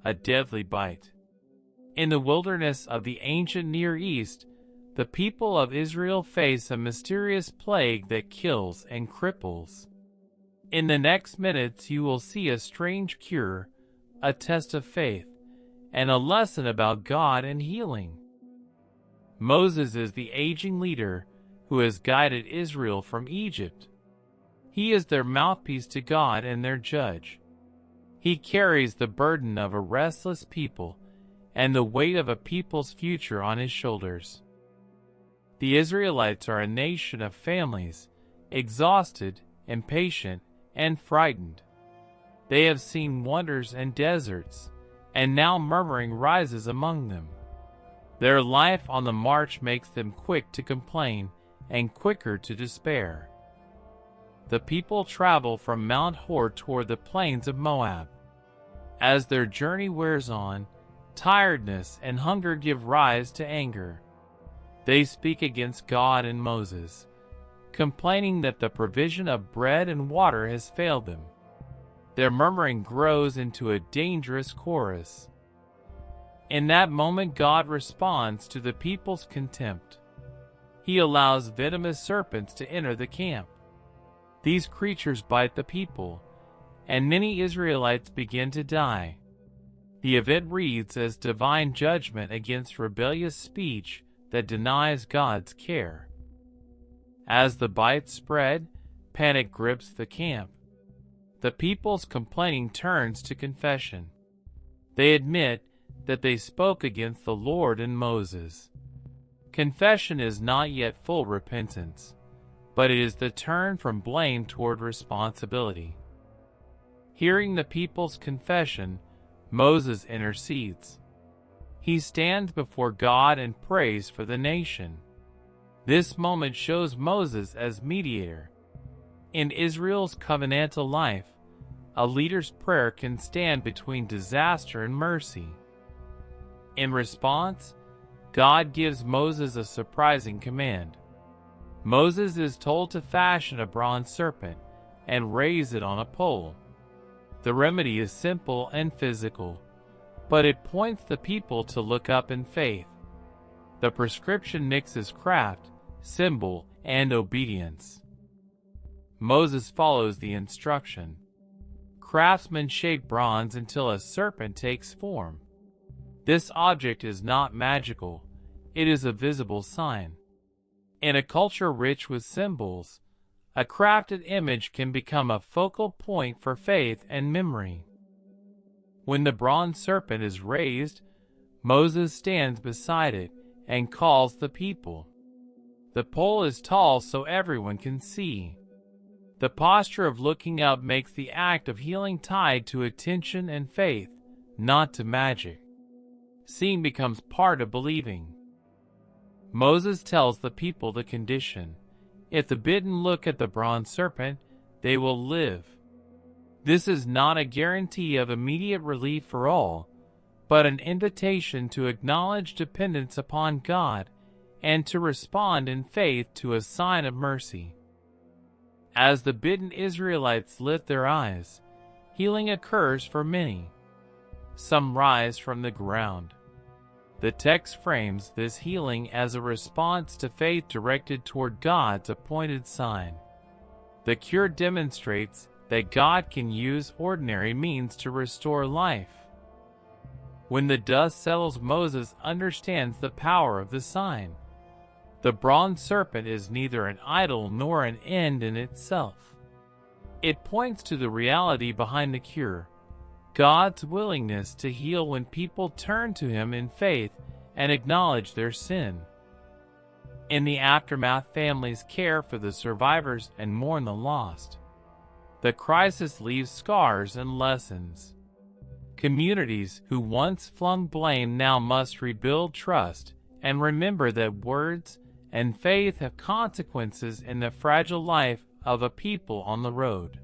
a deadly bite. In the wilderness of the ancient Near East, the people of Israel face a mysterious plague that kills and cripples. In the next minutes you will see a strange cure, a test of faith, and a lesson about God and healing. Moses is the aging leader who has guided Israel from Egypt. He is their mouthpiece to God and their judge. He carries the burden of a restless people and the weight of a people's future on his shoulders. The Israelites are a nation of families, exhausted, impatient, and frightened. They have seen wonders and deserts, and now murmuring rises among them. Their life on the march makes them quick to complain and quicker to despair. The people travel from Mount Hor toward the plains of Moab. As their journey wears on, tiredness and hunger give rise to anger. They speak against God and Moses, complaining that the provision of bread and water has failed them. Their murmuring grows into a dangerous chorus. In that moment, God responds to the people's contempt. He allows venomous serpents to enter the camp. These creatures bite the people, and many Israelites begin to die. The event reads as divine judgment against rebellious speech that denies God's care. As the bites spread, panic grips the camp. The people's complaining turns to confession. They admit that they spoke against the Lord and Moses. Confession is not yet full repentance, but it is the turn from blame toward responsibility. Hearing the people's confession, Moses intercedes. He stands before God and prays for the nation. This moment shows Moses as mediator. In Israel's covenantal life, a leader's prayer can stand between disaster and mercy. In response, God gives Moses a surprising command. Moses is told to fashion a bronze serpent and raise it on a pole. The remedy is simple and physical, but it points the people to look up in faith. The prescription mixes craft, symbol, and obedience. Moses follows the instruction. Craftsmen shape bronze until a serpent takes form. This object is not magical, it is a visible sign. In a culture rich with symbols, a crafted image can become a focal point for faith and memory. When the bronze serpent is raised, Moses stands beside it and calls the people. The pole is tall so everyone can see. The posture of looking up makes the act of healing tied to attention and faith, not to magic. Seeing becomes part of believing. Moses tells the people the condition. If the bitten look at the bronze serpent, they will live. This is not a guarantee of immediate relief for all, but an invitation to acknowledge dependence upon God and to respond in faith to a sign of mercy. As the bitten Israelites lift their eyes, healing occurs for many. Some rise from the ground. The text frames this healing as a response to faith directed toward God's appointed sign. The cure demonstrates that God can use ordinary means to restore life. When the dust settles, Moses understands the power of the sign. The bronze serpent is neither an idol nor an end in itself. It points to the reality behind the cure, God's willingness to heal when people turn to Him in faith and acknowledge their sin. In the aftermath, families care for the survivors and mourn the lost. The crisis leaves scars and lessons. Communities who once flung blame now must rebuild trust and remember that words and faith have consequences in the fragile life of a people on the road.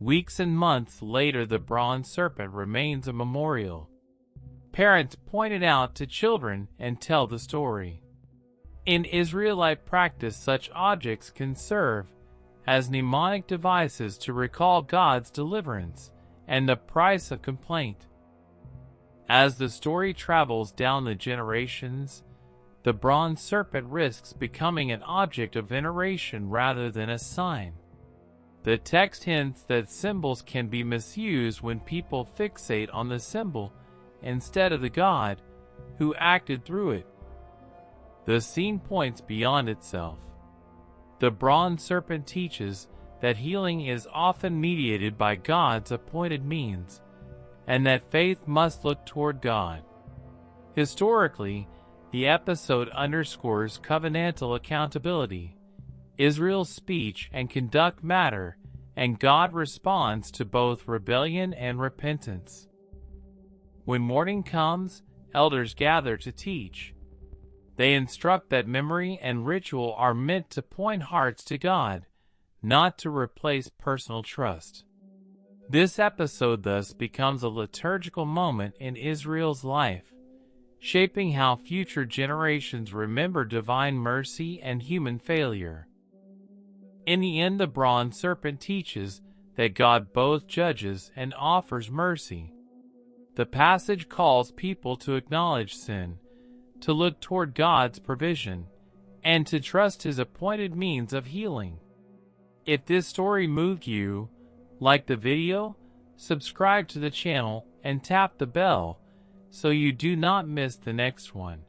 Weeks and months later, the bronze serpent remains a memorial. Parents point it out to children and tell the story. In Israelite practice, such objects can serve as mnemonic devices to recall God's deliverance and the price of complaint. As the story travels down the generations, the bronze serpent risks becoming an object of veneration rather than a sign. The text hints that symbols can be misused when people fixate on the symbol instead of the God who acted through it. The scene points beyond itself. The bronze serpent teaches that healing is often mediated by God's appointed means, and that faith must look toward God. Historically, the episode underscores covenantal accountability. Israel's speech and conduct matter, and God responds to both rebellion and repentance. When morning comes, elders gather to teach. They instruct that memory and ritual are meant to point hearts to God, not to replace personal trust. This episode thus becomes a liturgical moment in Israel's life, shaping how future generations remember divine mercy and human failure. In the end, the bronze serpent teaches that God both judges and offers mercy. The passage calls people to acknowledge sin, to look toward God's provision, and to trust His appointed means of healing. If this story moved you, like the video, subscribe to the channel, and tap the bell so you do not miss the next one.